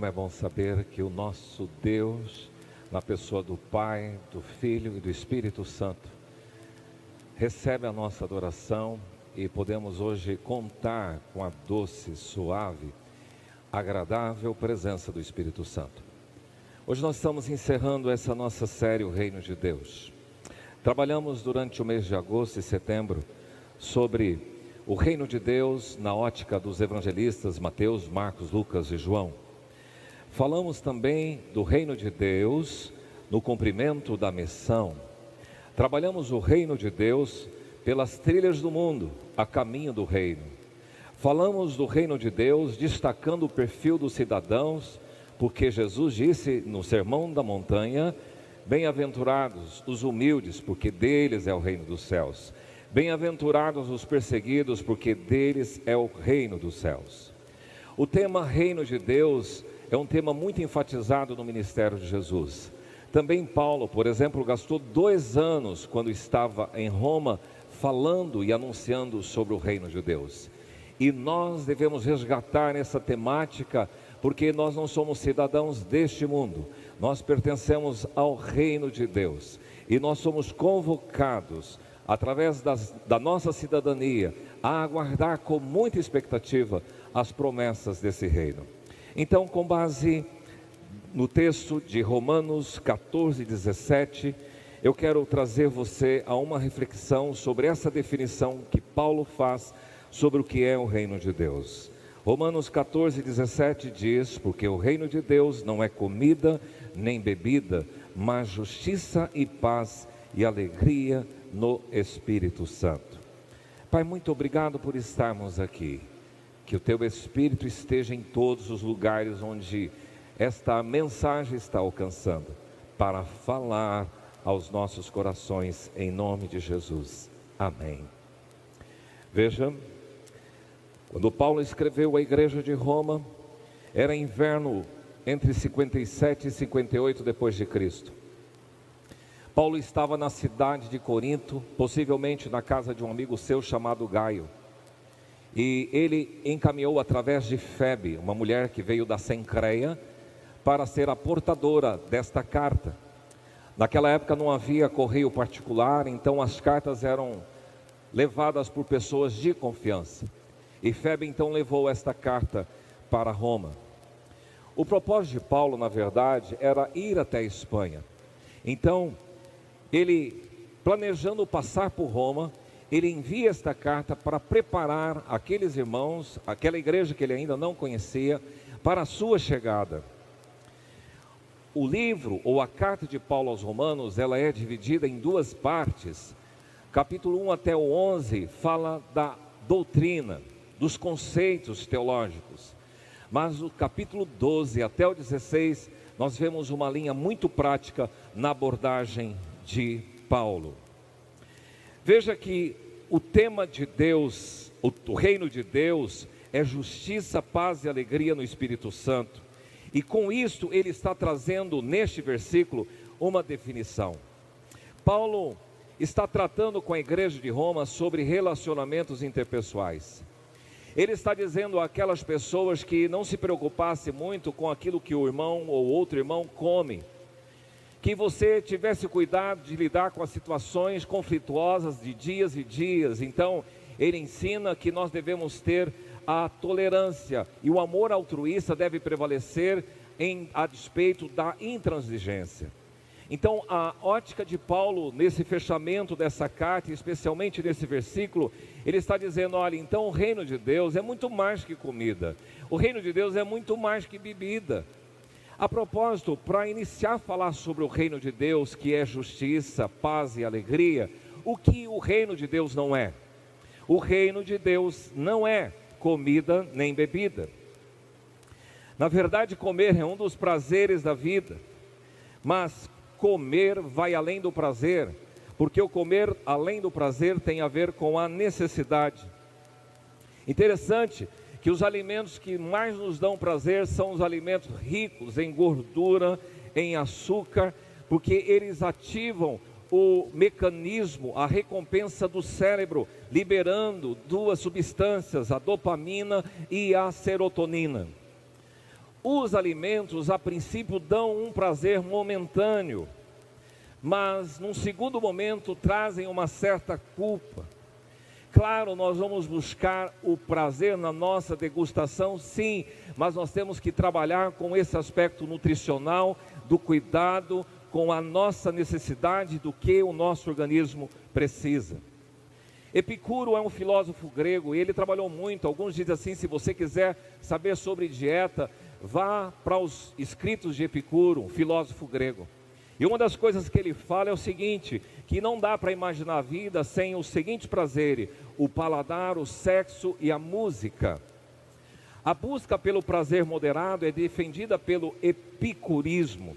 como é bom saber que o nosso Deus, na pessoa do Pai, do Filho e do Espírito Santo, recebe a nossa adoração e podemos hoje contar com a doce, suave, agradável presença do Espírito Santo. Hoje nós estamos encerrando essa nossa série, O Reino de Deus. Trabalhamos durante o mês de agosto e setembro sobre o Reino de Deus na ótica dos evangelistas Mateus, Marcos, Lucas e João. Falamos também do Reino de Deus no cumprimento da missão. Trabalhamos o Reino de Deus pelas trilhas do mundo, a caminho do Reino. Falamos do Reino de Deus destacando o perfil dos cidadãos, porque Jesus disse no Sermão da Montanha: bem-aventurados os humildes, porque deles é o reino dos céus. Bem-aventurados os perseguidos, porque deles é o reino dos céus. O tema Reino de Deus é um tema muito enfatizado no ministério de Jesus. Também Paulo, por exemplo, gastou 2 anos quando estava em Roma falando e anunciando sobre o Reino de Deus. E nós devemos resgatar essa temática, porque nós não somos cidadãos deste mundo, nós pertencemos ao Reino de Deus. E nós somos convocados, através da nossa cidadania, a aguardar com muita expectativa as promessas desse reino. Então, com base no texto de Romanos 14, 17, eu quero trazer você a uma reflexão sobre essa definição que Paulo faz sobre o que é o reino de Deus. Romanos 14, 17 diz: porque o reino de Deus não é comida nem bebida, mas justiça e paz e alegria no Espírito Santo. Pai, muito obrigado por estarmos aqui. Que o Teu Espírito esteja em todos os lugares onde esta mensagem está alcançando, para falar aos nossos corações, em nome de Jesus. Amém. Veja, quando Paulo escreveu à igreja de Roma, era inverno entre 57 e 58 depois de Cristo. Paulo estava na cidade de Corinto, possivelmente na casa de um amigo seu chamado Gaio. E ele encaminhou através de Febe, uma mulher que veio da Cencreia, para ser a portadora desta carta. Naquela época não havia correio particular, então as cartas eram levadas por pessoas de confiança. E Febe então levou esta carta para Roma. O propósito de Paulo, na verdade, era ir até a Espanha. Então, ele, planejando passar por Roma, ele envia esta carta para preparar aqueles irmãos, aquela igreja que ele ainda não conhecia, para a sua chegada. O livro, ou a carta de Paulo aos Romanos, ela é dividida em 2 partes. Capítulo 1 até o 11 fala da doutrina, dos conceitos teológicos. Mas o capítulo 12 até o 16, nós vemos uma linha muito prática na abordagem de Paulo. Veja que o tema de Deus, o reino de Deus, é justiça, paz e alegria no Espírito Santo. E com isto ele está trazendo neste versículo uma definição. Paulo está tratando com a igreja de Roma sobre relacionamentos interpessoais. Ele está dizendo àquelas pessoas que não se preocupasse muito com aquilo que o irmão ou outro irmão come, que você tivesse cuidado de lidar com as situações conflituosas de dias e dias. Então ele ensina que nós devemos ter a tolerância, e o amor altruísta deve prevalecer a despeito da intransigência. Então a ótica de Paulo nesse fechamento dessa carta, especialmente nesse versículo, ele está dizendo: olha, então o reino de Deus é muito mais que comida, o reino de Deus é muito mais que bebida. A propósito, para iniciar a falar sobre o reino de Deus, que é justiça, paz e alegria, o que o reino de Deus não é? O reino de Deus não é comida nem bebida. Na verdade, comer é um dos prazeres da vida, mas comer vai além do prazer, porque o comer além do prazer tem a ver com a necessidade. Interessante que os alimentos que mais nos dão prazer são os alimentos ricos em gordura, em açúcar, porque eles ativam o mecanismo, a recompensa do cérebro, liberando 2 substâncias, a dopamina e a serotonina. Os alimentos, a princípio, dão um prazer momentâneo, mas num segundo momento trazem uma certa culpa. Claro, nós vamos buscar o prazer na nossa degustação, sim, mas nós temos que trabalhar com esse aspecto nutricional, do cuidado com a nossa necessidade do que o nosso organismo precisa. Epicuro é um filósofo grego e ele trabalhou muito. Alguns dizem assim: se você quiser saber sobre dieta, vá para os escritos de Epicuro, um filósofo grego. E uma das coisas que ele fala é o seguinte, que não dá para imaginar a vida sem os seguintes prazeres: o paladar, o sexo e a música. A busca pelo prazer moderado é defendida pelo epicurismo.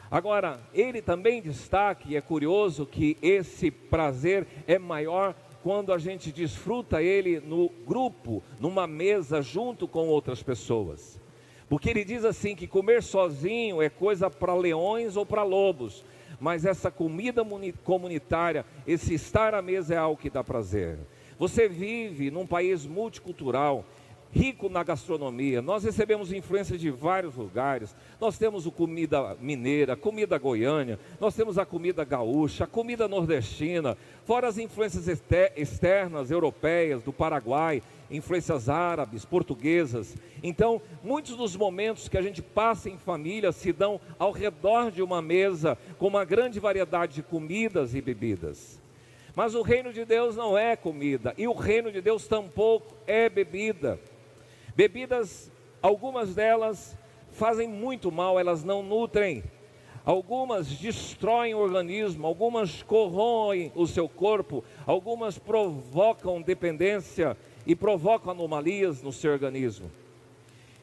Agora, ele também destaca, e é curioso, que esse prazer é maior quando a gente desfruta ele no grupo, numa mesa, junto com outras pessoas. Porque ele diz assim, que comer sozinho é coisa para leões ou para lobos, mas essa comida comunitária, esse estar à mesa é algo que dá prazer. Você vive num país multicultural, rico na gastronomia. Nós recebemos influências de vários lugares. Nós temos a comida mineira, a comida goiana, nós temos a comida gaúcha, a comida nordestina, fora as influências externas, europeias, do Paraguai, influências árabes, portuguesas. Então, muitos dos momentos que a gente passa em família se dão ao redor de uma mesa, com uma grande variedade de comidas e bebidas. Mas o reino de Deus não é comida, e o reino de Deus tampouco é bebida. Bebidas, algumas delas fazem muito mal, elas não nutrem. Algumas destroem o organismo, algumas corroem o seu corpo, algumas provocam dependência e provocam anomalias no seu organismo.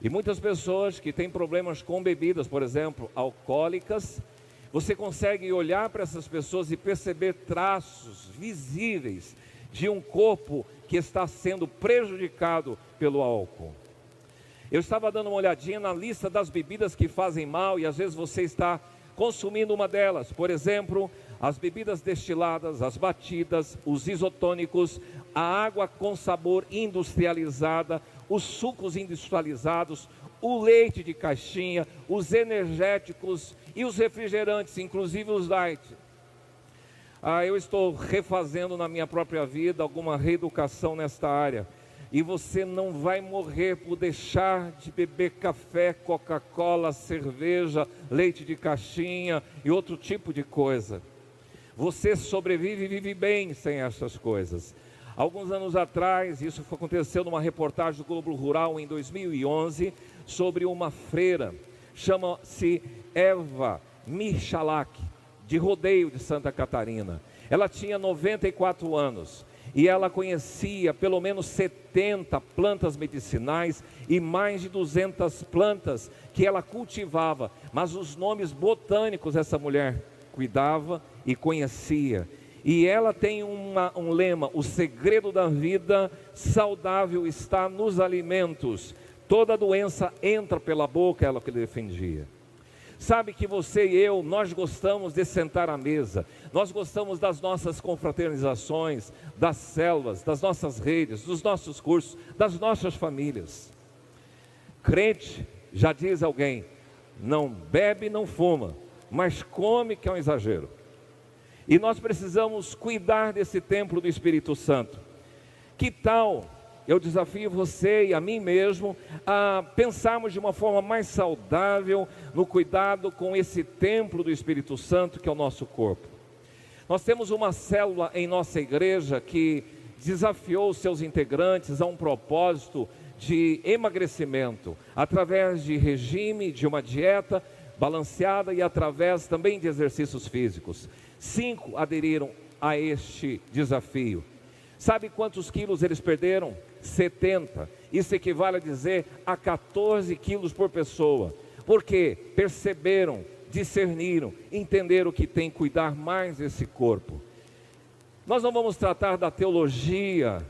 E muitas pessoas que têm problemas com bebidas, por exemplo, alcoólicas, você consegue olhar para essas pessoas e perceber traços visíveis de um corpo que está sendo prejudicado pelo álcool. Eu estava dando uma olhadinha na lista das bebidas que fazem mal e às vezes você está consumindo uma delas. Por exemplo, as bebidas destiladas, as batidas, os isotônicos, a água com sabor industrializada, os sucos industrializados, o leite de caixinha, os energéticos e os refrigerantes, inclusive os light. Eu estou refazendo na minha própria vida alguma reeducação nesta área. E você não vai morrer por deixar de beber café, Coca-Cola, cerveja, leite de caixinha e outro tipo de coisa. Você sobrevive e vive bem sem essas coisas. Alguns anos atrás, isso aconteceu numa reportagem do Globo Rural em 2011, sobre uma freira, chama-se Eva Michalak, de Rodeio de Santa Catarina. Ela tinha 94 anos. E ela conhecia pelo menos 70 plantas medicinais e mais de 200 plantas que ela cultivava. Mas os nomes botânicos essa mulher cuidava e conhecia. E ela tem um lema: o segredo da vida saudável está nos alimentos. Toda doença entra pela boca, ela que defendia. Sabe que você e eu, nós gostamos de sentar à mesa, nós gostamos das nossas confraternizações, das células, das nossas redes, dos nossos cursos, das nossas famílias. Crente, já diz alguém, não bebe, não fuma, mas come, que é um exagero. E nós precisamos cuidar desse templo do Espírito Santo. Que tal? Eu desafio você e a mim mesmo a pensarmos de uma forma mais saudável no cuidado com esse templo do Espírito Santo que é o nosso corpo. Nós temos uma célula em nossa igreja que desafiou os seus integrantes a um propósito de emagrecimento, através de regime, de uma dieta balanceada e através também de exercícios físicos. 5 aderiram a este desafio. Sabe quantos quilos eles perderam? 70. Isso equivale a dizer a 14 quilos por pessoa. Porque perceberam, discerniram, entenderam que tem que cuidar mais desse corpo. Nós não vamos tratar da teologia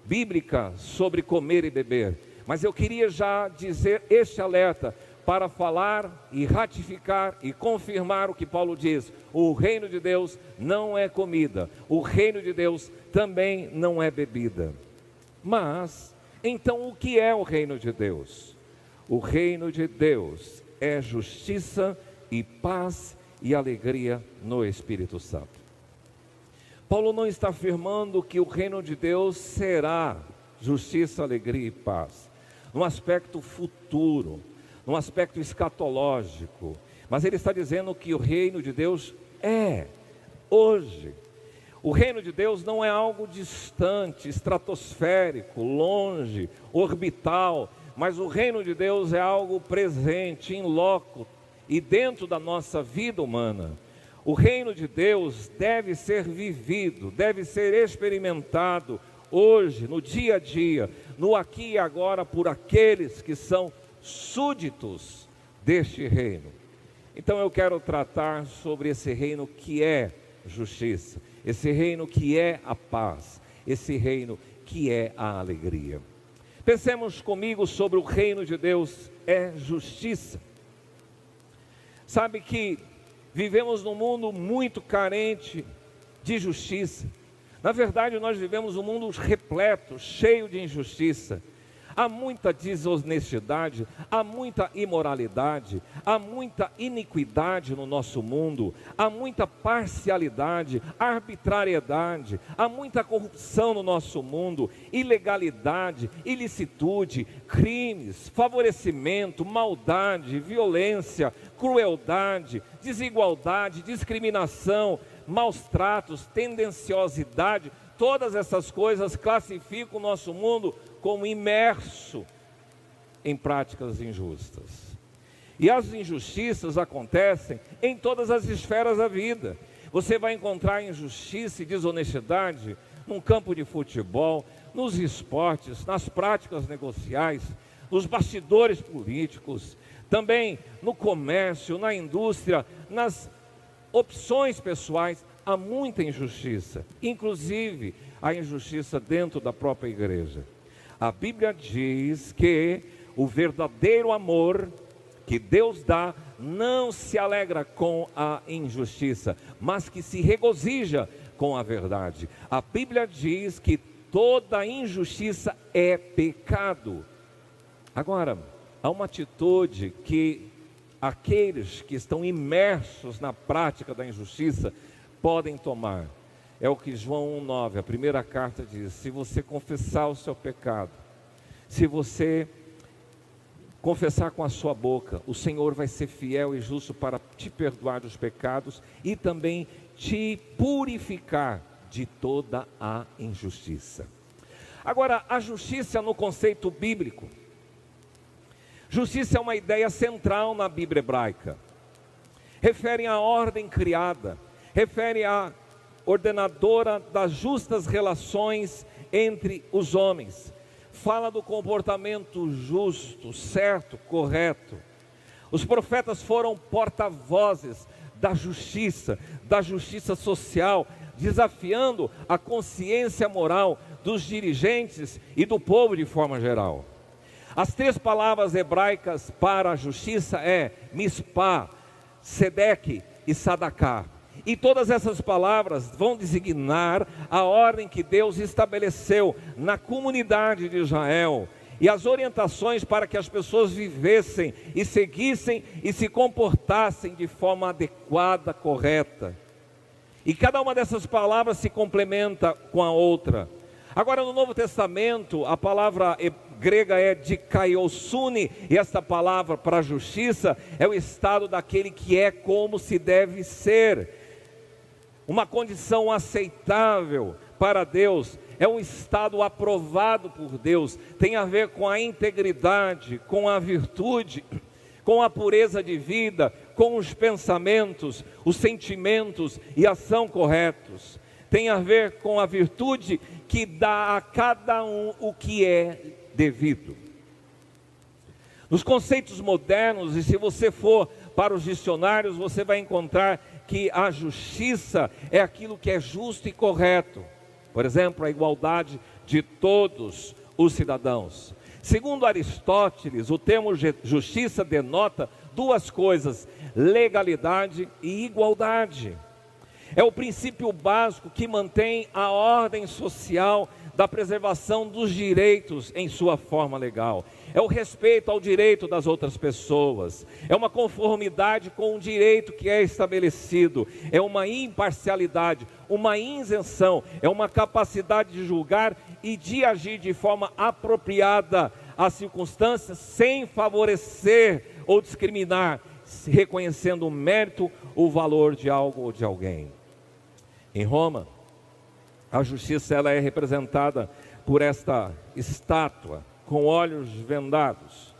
bíblica sobre comer e beber, mas eu queria já dizer este alerta para falar e ratificar e confirmar o que Paulo diz: o reino de Deus não é comida, o reino de Deus também não é bebida. Mas, então o que é o reino de Deus? O reino de Deus é justiça e paz e alegria no Espírito Santo. Paulo não está afirmando que o reino de Deus será justiça, alegria e paz, num aspecto futuro, num aspecto escatológico, mas ele está dizendo que o reino de Deus é hoje. O reino de Deus não é algo distante, estratosférico, longe, orbital, mas o reino de Deus é algo presente, in loco e dentro da nossa vida humana. O reino de Deus deve ser vivido, deve ser experimentado hoje, no dia a dia, no aqui e agora, por aqueles que são súditos deste reino. Então eu quero tratar sobre esse reino que é justiça, esse reino que é a paz, esse reino que é a alegria. Pensemos comigo sobre o reino de Deus é justiça. Sabe que vivemos num mundo muito carente de justiça. Na verdade, nós vivemos um mundo repleto, cheio de injustiça. Há muita desonestidade, há muita imoralidade, há muita iniquidade no nosso mundo, há muita parcialidade, arbitrariedade, há muita corrupção no nosso mundo, ilegalidade, ilicitude, crimes, favorecimento, maldade, violência, crueldade, desigualdade, discriminação, maus tratos, tendenciosidade. Todas essas coisas classificam o nosso mundo como imerso em práticas injustas. E as injustiças acontecem em todas as esferas da vida. Você vai encontrar injustiça e desonestidade num campo de futebol, nos esportes, nas práticas negociais, nos bastidores políticos, também no comércio, na indústria, nas opções pessoais. Há muita injustiça, inclusive a injustiça dentro da própria igreja. A Bíblia diz que o verdadeiro amor que Deus dá não se alegra com a injustiça, mas que se regozija com a verdade. A Bíblia diz que toda injustiça é pecado. Agora, há uma atitude que aqueles que estão imersos na prática da injustiça podem tomar. É o que João 1,9, a primeira carta diz: se você confessar o seu pecado, se você confessar com a sua boca, o Senhor vai ser fiel e justo para te perdoar dos pecados e também te purificar de toda a injustiça. Agora, a justiça no conceito bíblico. Justiça é uma ideia central na Bíblia hebraica. Refere à ordem criada, refere à ordenadora das justas relações entre os homens. Fala do comportamento justo, certo, correto. Os profetas foram porta-vozes da justiça social, desafiando a consciência moral dos dirigentes e do povo de forma geral. As três palavras hebraicas para a justiça é mispá, sedeque e sadaká. E todas essas palavras vão designar a ordem que Deus estabeleceu na comunidade de Israel e as orientações para que as pessoas vivessem e seguissem e se comportassem de forma adequada, correta. E cada uma dessas palavras se complementa com a outra. Agora, no Novo Testamento, a palavra grega é dikaiosune, e esta palavra para justiça é o estado daquele que é como se deve ser. Uma condição aceitável para Deus, é um estado aprovado por Deus, tem a ver com a integridade, com a virtude, com a pureza de vida, com os pensamentos, os sentimentos e ação corretos. Tem a ver com a virtude que dá a cada um o que é devido. Nos conceitos modernos, e se você for para os dicionários, você vai encontrar que a justiça é aquilo que é justo e correto. Por exemplo, a igualdade de todos os cidadãos. Segundo Aristóteles, o termo justiça denota duas coisas: legalidade e igualdade. É o princípio básico que mantém a ordem social da preservação dos direitos em sua forma legal. É o respeito ao direito das outras pessoas. É uma conformidade com o direito que é estabelecido. É uma imparcialidade, uma isenção. É uma capacidade de julgar e de agir de forma apropriada às circunstâncias, sem favorecer ou discriminar, reconhecendo o mérito, o valor de algo ou de alguém. Em Roma, a justiça ela é representada por esta estátua com olhos vendados,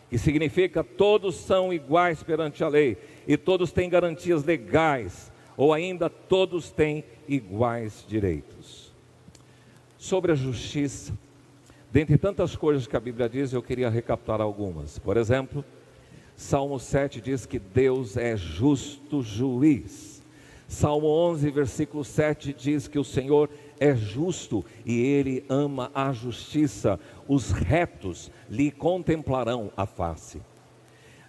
que significa todos são iguais perante a lei e todos têm garantias legais, ou ainda todos têm iguais direitos. Sobre a justiça, dentre tantas coisas que a Bíblia diz, eu queria recapitular algumas. Por exemplo, Salmo 7 diz que Deus é justo juiz. Salmo 11, versículo 7 diz que o Senhor é justo e Ele ama a justiça. Os retos lhe contemplarão a face.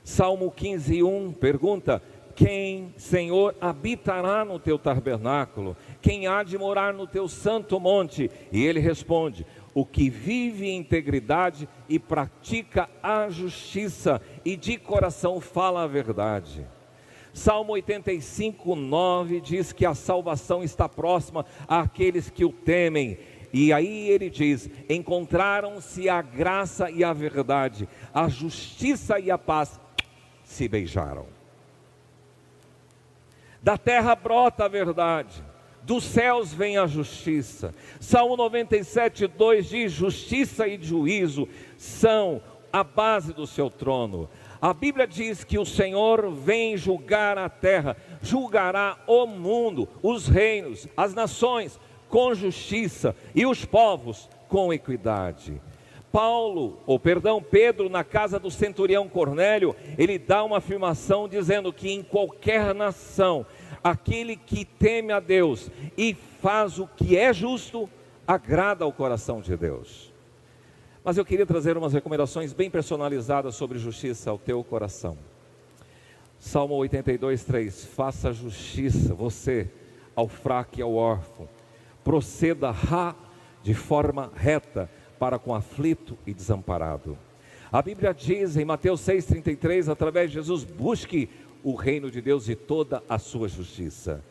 Salmo 15, 1 pergunta: quem, Senhor, habitará no teu tabernáculo? Quem há de morar no teu santo monte? E Ele responde: o que vive em integridade e pratica a justiça e de coração fala a verdade. Salmo 85, 9 diz que a salvação está próxima àqueles que o temem. E aí ele diz: encontraram-se a graça e a verdade, a justiça e a paz se beijaram. Da terra brota a verdade, dos céus vem a justiça. Salmo 97, 2 diz: justiça e juízo são a base do seu trono. A Bíblia diz que o Senhor vem julgar a terra, julgará o mundo, os reinos, as nações com justiça e os povos com equidade. Pedro, na casa do centurião Cornélio, ele dá uma afirmação dizendo que em qualquer nação, aquele que teme a Deus e faz o que é justo, agrada ao coração de Deus. Mas eu queria trazer umas recomendações bem personalizadas sobre justiça ao teu coração. Salmo 82, 3: faça justiça, você, ao fraco e ao órfão. Proceda de forma reta para com aflito e desamparado. A Bíblia diz em Mateus 6,33, através de Jesus: busque o reino de Deus e toda a sua justiça.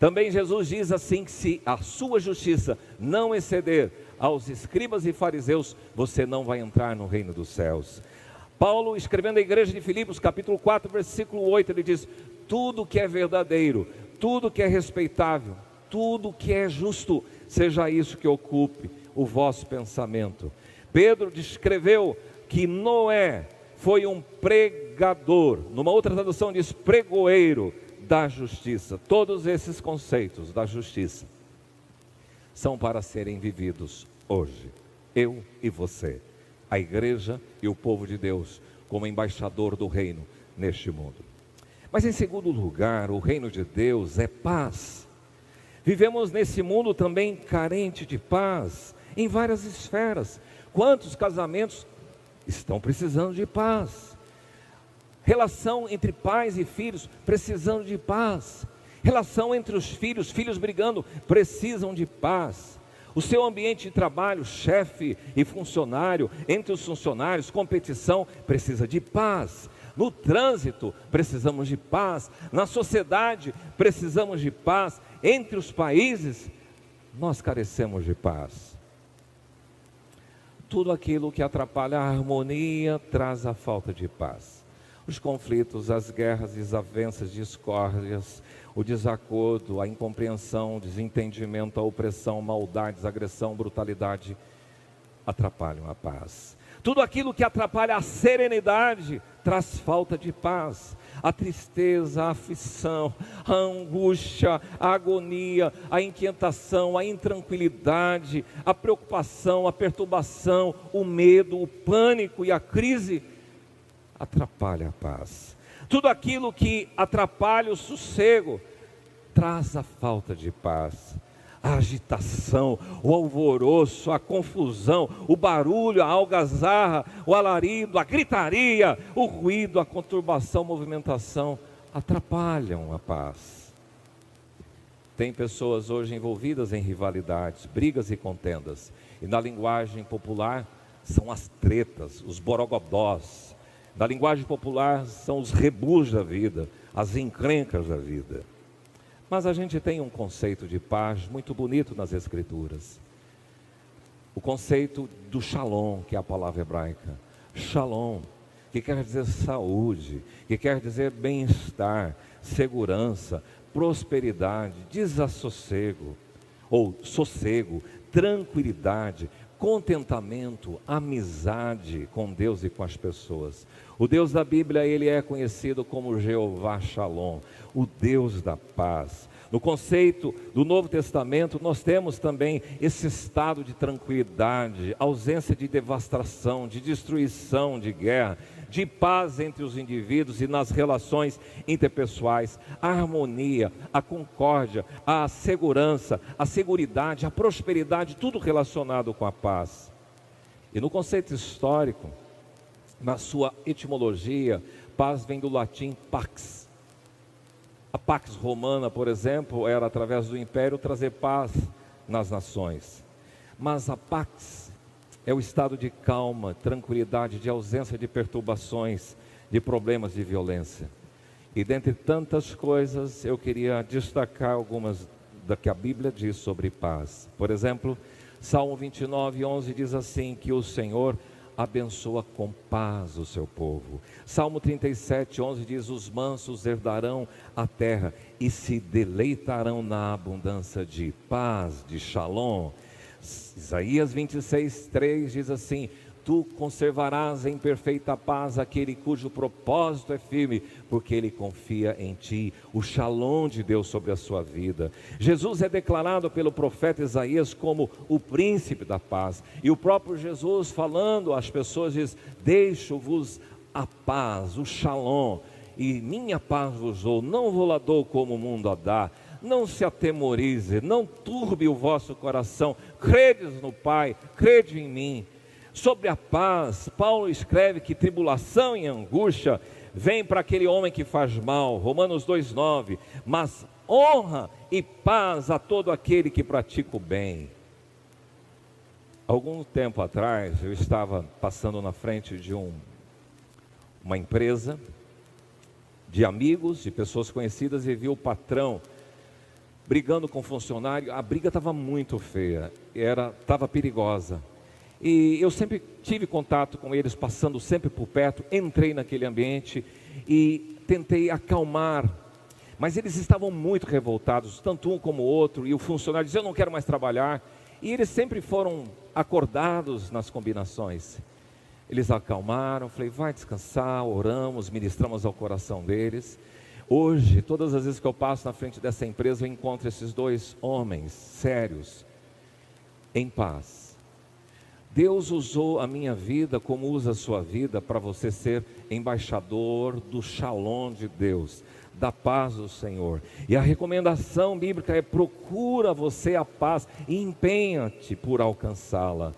Também Jesus diz assim, que se a sua justiça não exceder aos escribas e fariseus, você não vai entrar no reino dos céus. Paulo, escrevendo à igreja de Filipos, capítulo 4, versículo 8, ele diz: tudo que é verdadeiro, tudo que é respeitável, tudo que é justo, seja isso que ocupe o vosso pensamento. Pedro descreveu que Noé foi um pregador, numa outra tradução diz pregoeiro da justiça. Todos esses conceitos da justiça são para serem vividos hoje, eu e você, a igreja e o povo de Deus, como embaixador do reino neste mundo. Mas em segundo lugar, o reino de Deus é paz. Vivemos nesse mundo também carente de paz, em várias esferas. Quantos casamentos estão precisando de paz? Relação entre pais e filhos precisando de paz. Relação entre os filhos brigando, precisam de paz. O seu ambiente de trabalho, chefe e funcionário, entre os funcionários, competição, precisa de paz. No trânsito, precisamos de paz. Na sociedade, precisamos de paz. Entre os países, nós carecemos de paz. Tudo aquilo que atrapalha a harmonia traz a falta de paz. Os conflitos, as guerras, desavenças, discórdias, o desacordo, a incompreensão, o desentendimento, a opressão, maldades, agressão, brutalidade, atrapalham a paz. Tudo aquilo que atrapalha a serenidade traz falta de paz. A tristeza, a aflição, a angústia, a agonia, a inquietação, a intranquilidade, a preocupação, a perturbação, o medo, o pânico e a crise atrapalha a paz. Tudo aquilo que atrapalha o sossego traz a falta de paz. A agitação, o alvoroço, a confusão, o barulho, a algazarra, o alarido, a gritaria, o ruído, a conturbação, a movimentação atrapalham a paz. Tem pessoas hoje envolvidas em rivalidades, brigas e contendas. E na linguagem popular são as tretas, os borogodós. Na linguagem popular são os rebus da vida, as encrencas da vida. Mas a gente tem um conceito de paz muito bonito nas Escrituras. O conceito do shalom, que é a palavra hebraica. Shalom, que quer dizer saúde, que quer dizer bem-estar, segurança, prosperidade, desassossego, ou sossego, tranquilidade, contentamento, amizade com Deus e com as pessoas. O Deus da Bíblia, ele é conhecido como Jeová Shalom, o Deus da paz. No conceito do Novo Testamento, nós temos também esse estado de tranquilidade, ausência de devastação, de destruição, de guerra, de paz entre os indivíduos e nas relações interpessoais, a harmonia, a concórdia, a segurança, a seguridade, a prosperidade, tudo relacionado com a paz. E no conceito histórico, na sua etimologia, paz vem do latim pax. A pax romana, por exemplo, era através do império trazer paz nas nações. Mas a pax é o estado de calma, tranquilidade, de ausência de perturbações, de problemas de violência. E dentre tantas coisas, eu queria destacar algumas da que a Bíblia diz sobre paz. Por exemplo, Salmo 29:11 diz assim, que o Senhor abençoa com paz o seu povo. Salmo 37:11 diz, os mansos herdarão a terra e se deleitarão na abundância de paz, de shalom. Isaías 26:3 diz assim, tu conservarás em perfeita paz aquele cujo propósito é firme, porque ele confia em ti, o shalom de Deus sobre a sua vida. Jesus é declarado pelo profeta Isaías como o príncipe da paz, e o próprio Jesus falando às pessoas diz, deixo-vos a paz, o shalom, e minha paz vos dou, não vou lá dou como o mundo a dá. Não se atemorize, não turbe o vosso coração, credes no Pai, crede em mim. Sobre a paz, Paulo escreve que tribulação e angústia vem para aquele homem que faz mal, Romanos 2:9, mas honra e paz a todo aquele que pratica o bem. Algum tempo atrás, eu estava passando na frente de uma empresa, de amigos, de pessoas conhecidas, e vi o patrão brigando com o funcionário. A briga estava muito feia, estava perigosa. E eu sempre tive contato com eles, passando sempre por perto, entrei naquele ambiente e tentei acalmar. Mas eles estavam muito revoltados, tanto um como o outro, e o funcionário dizia, eu não quero mais trabalhar. E eles sempre foram acordados nas combinações. Eles acalmaram, falei, vai descansar, oramos, ministramos ao coração deles. Hoje, todas as vezes que eu passo na frente dessa empresa, eu encontro esses dois homens sérios, em paz. Deus usou a minha vida como usa a sua vida para você ser embaixador do shalom de Deus, da paz do Senhor. E a recomendação bíblica é, procura você a paz e empenha-te por alcançá-la.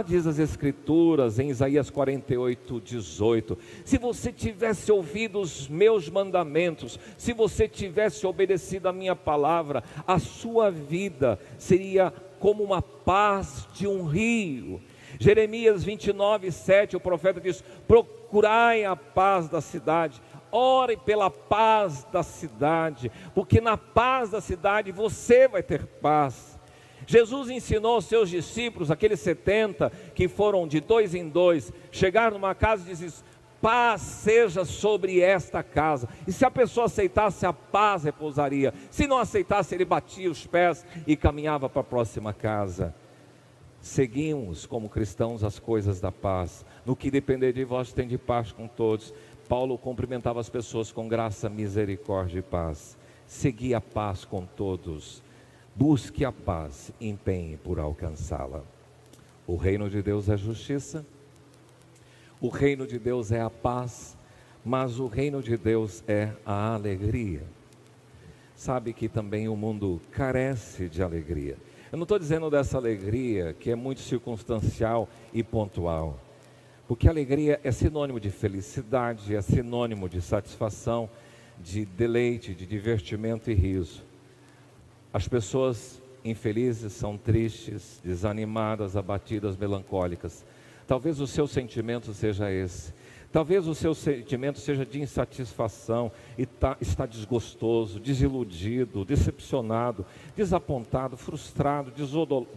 Diz as Escrituras em Isaías 48:18, se você tivesse ouvido os meus mandamentos, se você tivesse obedecido a minha palavra, a sua vida seria como uma paz de um rio. Jeremias 29:7, o profeta diz, procurai a paz da cidade, ore pela paz da cidade, porque na paz da cidade você vai ter paz. Jesus ensinou aos seus discípulos, aqueles 70 que foram de 2 em 2, chegar numa casa e dizer, paz seja sobre esta casa. E se a pessoa aceitasse, a paz repousaria. Se não aceitasse, ele batia os pés e caminhava para a próxima casa. Seguimos como cristãos as coisas da paz. No que depender de vós, tende paz com todos. Paulo cumprimentava as pessoas com graça, misericórdia e paz. Segui a paz com todos. Busque a paz, empenhe por alcançá-la. O reino de Deus é justiça, o reino de Deus é a paz, mas o reino de Deus é a alegria. Sabe que também o mundo carece de alegria. Eu não estou dizendo dessa alegria que é muito circunstancial e pontual, porque alegria é sinônimo de felicidade, é sinônimo de satisfação, de deleite, de divertimento e riso. As pessoas infelizes são tristes, desanimadas, abatidas, melancólicas. Talvez o seu sentimento seja esse. Talvez o seu sentimento seja de insatisfação, e está desgostoso, desiludido, decepcionado, desapontado, frustrado,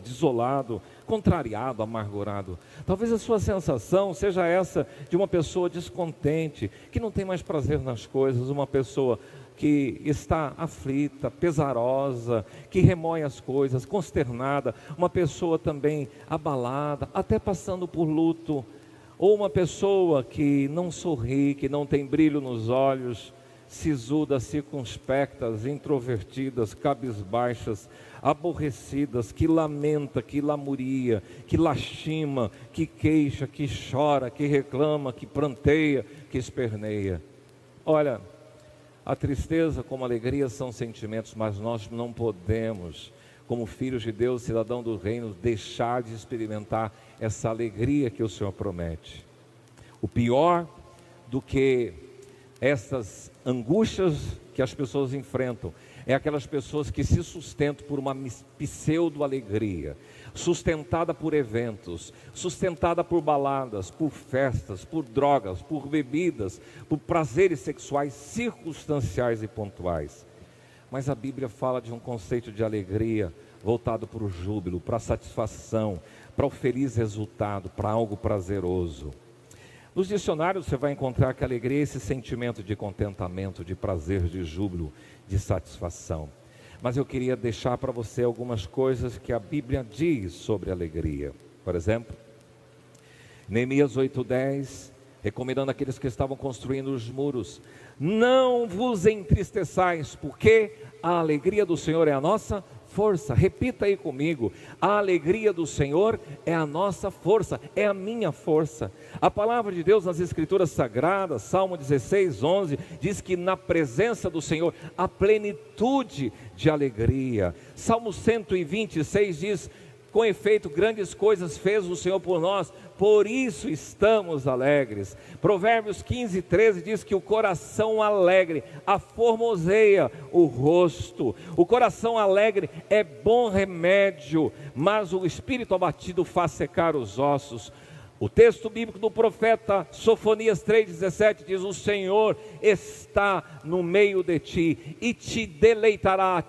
desolado, contrariado, amargurado. Talvez a sua sensação seja essa de uma pessoa descontente, que não tem mais prazer nas coisas, uma pessoa que está aflita, pesarosa, que remoe as coisas, consternada, uma pessoa também abalada, até passando por luto. Ou uma pessoa que não sorri, que não tem brilho nos olhos, sisudas, circunspectas, introvertidas, cabisbaixas, aborrecidas, que lamenta, que lamuria, que lastima, que queixa, que chora, que reclama, que pranteia, que esperneia. Olha, a tristeza como a alegria são sentimentos, mas nós não podemos, como filhos de Deus, cidadão do reino, deixar de experimentar essa alegria que o Senhor promete. O pior do que essas angústias que as pessoas enfrentam é aquelas pessoas que se sustentam por uma pseudo-alegria, sustentada por eventos, sustentada por baladas, por festas, por drogas, por bebidas, por prazeres sexuais circunstanciais e pontuais. Mas a Bíblia fala de um conceito de alegria voltado para o júbilo, para a satisfação, para o feliz resultado, para algo prazeroso. Nos dicionários você vai encontrar que a alegria é esse sentimento de contentamento, de prazer, de júbilo, de satisfação. Mas eu queria deixar para você algumas coisas que a Bíblia diz sobre alegria. Por exemplo, Neemias 8:10, recomendando àqueles que estavam construindo os muros: não vos entristeçais, porque a alegria do Senhor é a nossa força. Repita aí comigo: a alegria do Senhor é a nossa força, é a minha força. A palavra de Deus nas Escrituras Sagradas, Salmo 16:11, diz que na presença do Senhor há plenitude de alegria. Salmo 126 diz: com efeito, grandes coisas fez o Senhor por nós, por isso estamos alegres. Provérbios 15:13 diz que o coração alegre aformoseia o rosto. O coração alegre é bom remédio, mas o espírito abatido faz secar os ossos. O texto bíblico do profeta Sofonias 3:17 diz: o Senhor está no meio de ti e te deleitará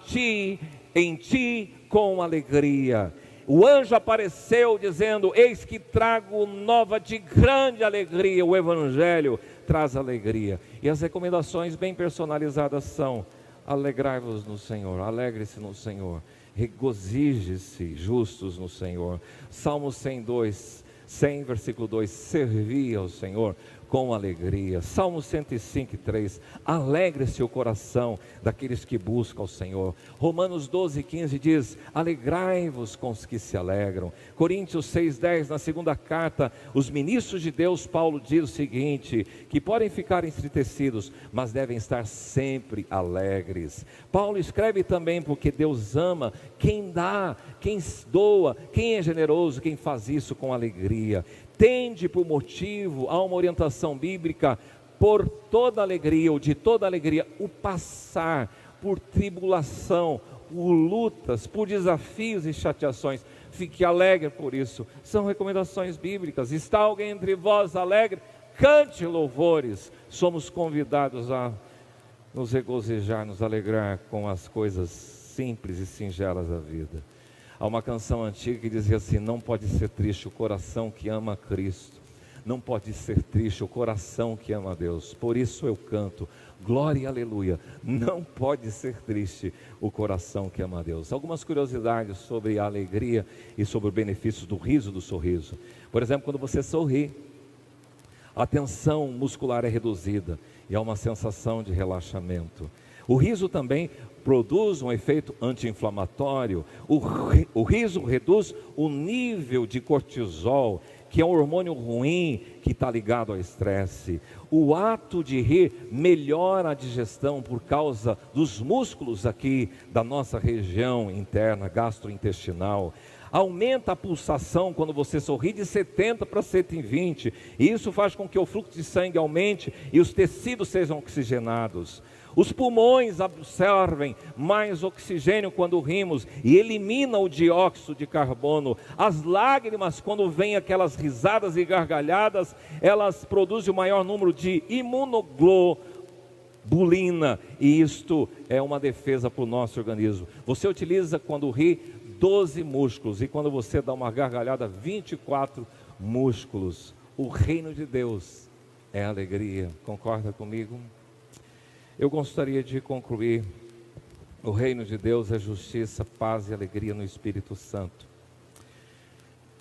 em ti com alegria. O anjo apareceu dizendo: eis que trago nova de grande alegria. O evangelho traz alegria. E as recomendações bem personalizadas são: alegrai-vos no Senhor, alegre-se no Senhor, regozije-se justos no Senhor. Salmo 100, versículo 2, servi ao Senhor com alegria. Salmo 105:3, alegre-se o coração daqueles que buscam o Senhor. Romanos 12:15 diz: alegrai-vos com os que se alegram. Coríntios 6:10, na segunda carta, os ministros de Deus, Paulo diz o seguinte: que podem ficar entristecidos, mas devem estar sempre alegres. Paulo escreve também: porque Deus ama quem dá, quem doa, quem é generoso, quem faz isso com alegria. Tende por motivo a uma orientação bíblica por toda alegria, ou de toda alegria, o passar por tribulação, por lutas, por desafios e chateações. Fique alegre por isso. São recomendações bíblicas. Está alguém entre vós alegre? Cante louvores. Somos convidados a nos regozijar, nos alegrar com as coisas simples e singelas da vida. Há uma canção antiga que dizia assim: não pode ser triste o coração que ama a Cristo, não pode ser triste o coração que ama a Deus. Por isso eu canto, glória e aleluia. Não pode ser triste o coração que ama a Deus. Algumas curiosidades sobre a alegria e sobre os benefícios do riso, do sorriso. Por exemplo, quando você sorri, a tensão muscular é reduzida e há uma sensação de relaxamento. O riso também produz um efeito anti-inflamatório. O riso reduz o nível de cortisol, que é um hormônio ruim que está ligado ao estresse. O ato de rir melhora a digestão por causa dos músculos aqui da nossa região interna, gastrointestinal. Aumenta a pulsação quando você sorri de 70 para 120. E isso faz com que o fluxo de sangue aumente e os tecidos sejam oxigenados. Os pulmões absorvem mais oxigênio quando rimos e elimina o dióxido de carbono. As lágrimas, quando vêm aquelas risadas e gargalhadas, elas produzem o maior número de imunoglobulina, e isto é uma defesa para o nosso organismo. Você utiliza, quando ri, 12 músculos, e quando você dá uma gargalhada, 24 músculos. O reino de Deus é alegria. Concorda comigo? Eu gostaria de concluir. O reino de Deus é justiça, paz e alegria no Espírito Santo.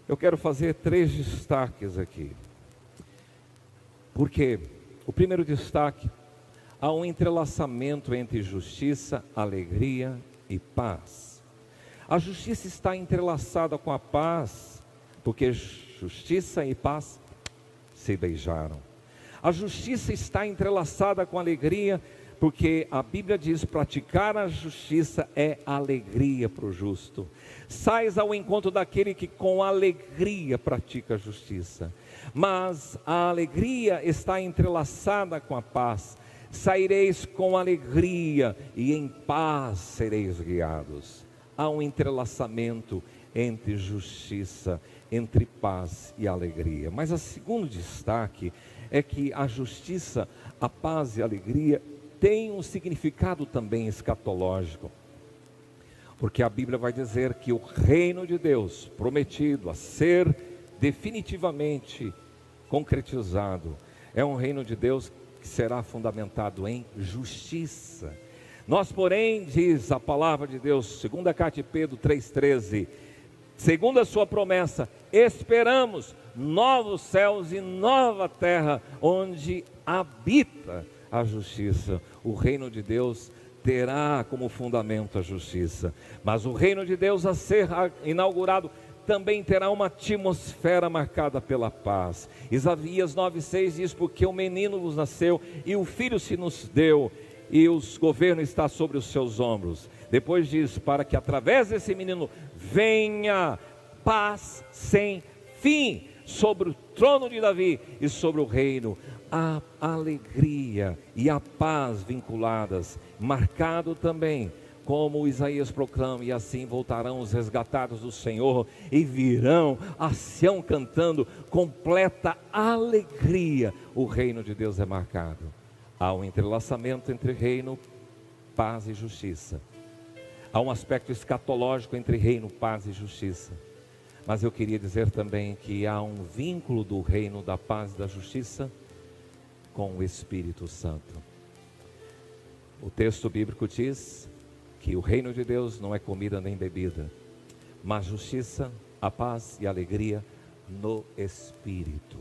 Eu quero fazer 3 destaques aqui. Porque o primeiro destaque: há um entrelaçamento entre justiça, alegria e paz. A justiça está entrelaçada com a paz, porque justiça e paz se beijaram. A justiça está entrelaçada com a alegria, porque a Bíblia diz: praticar a justiça é alegria para o justo. Sais ao encontro daquele que com alegria pratica a justiça. Mas a alegria está entrelaçada com a paz. Saireis com alegria e em paz sereis guiados. Há um entrelaçamento entre justiça, entre paz e alegria. Mas o segundo destaque é que a justiça, a paz e a alegria tem um significado também escatológico, porque a Bíblia vai dizer que o reino de Deus, prometido a ser definitivamente concretizado, é um reino de Deus que será fundamentado em justiça. Nós, porém, diz a palavra de Deus, segunda carta de Pedro 3,13, segundo a sua promessa, esperamos novos céus e nova terra, onde habita a justiça. O reino de Deus terá como fundamento a justiça, mas o reino de Deus a ser inaugurado também terá uma atmosfera marcada pela paz. Isaías 9,6 diz: porque o menino vos nasceu e o filho se nos deu, e o governo está sobre os seus ombros. Depois diz: para que através desse menino venha paz sem fim sobre o trono de Davi e sobre o reino. A alegria e a paz vinculadas, marcado também, como Isaías proclama: e assim voltarão os resgatados do Senhor e virão a Sião cantando, completa alegria. O reino de Deus é marcado. Há um entrelaçamento entre reino, paz e justiça. Há um aspecto escatológico entre reino, paz e justiça. Mas eu queria dizer também que há um vínculo do reino, da paz e da justiça com o Espírito Santo. O texto bíblico diz que o reino de Deus não é comida nem bebida, mas justiça, a paz e a alegria no Espírito.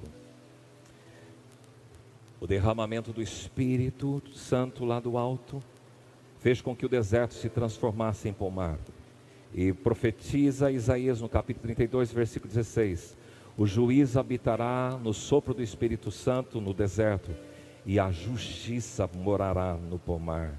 O derramamento do Espírito Santo lá do alto fez com que o deserto se transformasse em pomar. E profetiza Isaías no capítulo 32, versículo 16: o juiz habitará no sopro do Espírito Santo no deserto, e a justiça morará no pomar.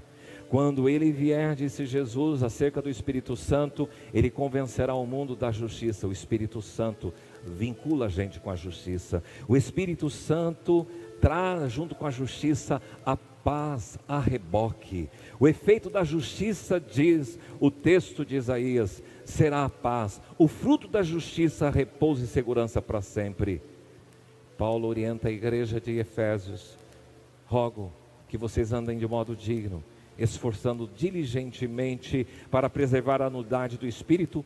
Quando ele vier, disse Jesus, acerca do Espírito Santo, ele convencerá o mundo da justiça. O Espírito Santo vincula a gente com a justiça. O Espírito Santo traz junto com a justiça a paz a reboque. O efeito da justiça, diz o texto de Isaías, será a paz. O fruto da justiça, repouso e segurança para sempre. Paulo orienta a igreja de Efésios: rogo que vocês andem de modo digno, esforçando diligentemente para preservar a unidade do Espírito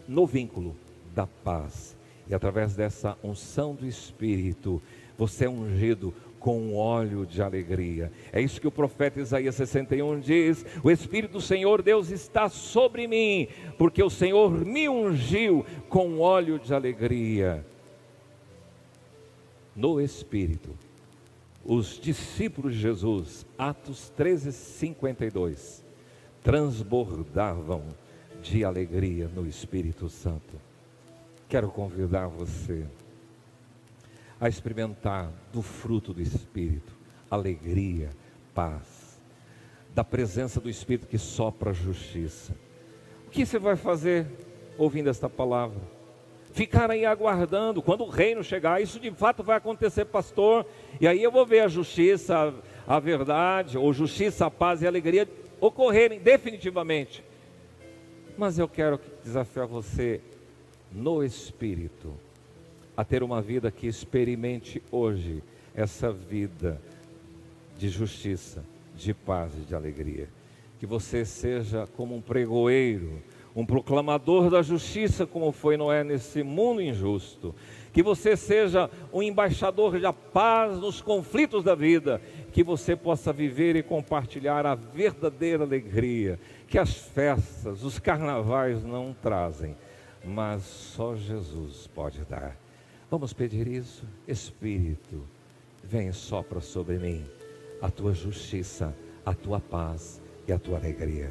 no vínculo da paz. E através dessa unção do Espírito, você é ungido com óleo de alegria. É isso que o profeta Isaías 61 diz: o Espírito do Senhor Deus está sobre mim, porque o Senhor me ungiu com óleo de alegria. No Espírito, os discípulos de Jesus, Atos 13:52, transbordavam de alegria no Espírito Santo. Quero convidar você a experimentar do fruto do Espírito, alegria, paz, da presença do Espírito que sopra a justiça. O que você vai fazer ouvindo esta palavra. Ficar aí aguardando, quando o reino chegar, isso de fato vai acontecer, pastor, e aí eu vou ver a justiça, a verdade, ou justiça, a paz e a alegria ocorrerem definitivamente. Mas eu quero desafiar você no Espírito, a ter uma vida que experimente hoje essa vida de justiça, de paz e de alegria. Que você seja como um pregoeiro, um proclamador da justiça, como foi Noé nesse mundo injusto. Que você seja um embaixador da paz nos conflitos da vida. Que você possa viver e compartilhar a verdadeira alegria que as festas, os carnavais não trazem, mas só Jesus pode dar. Vamos pedir isso? Espírito, vem e sopra sobre mim a tua justiça, a tua paz e a tua alegria.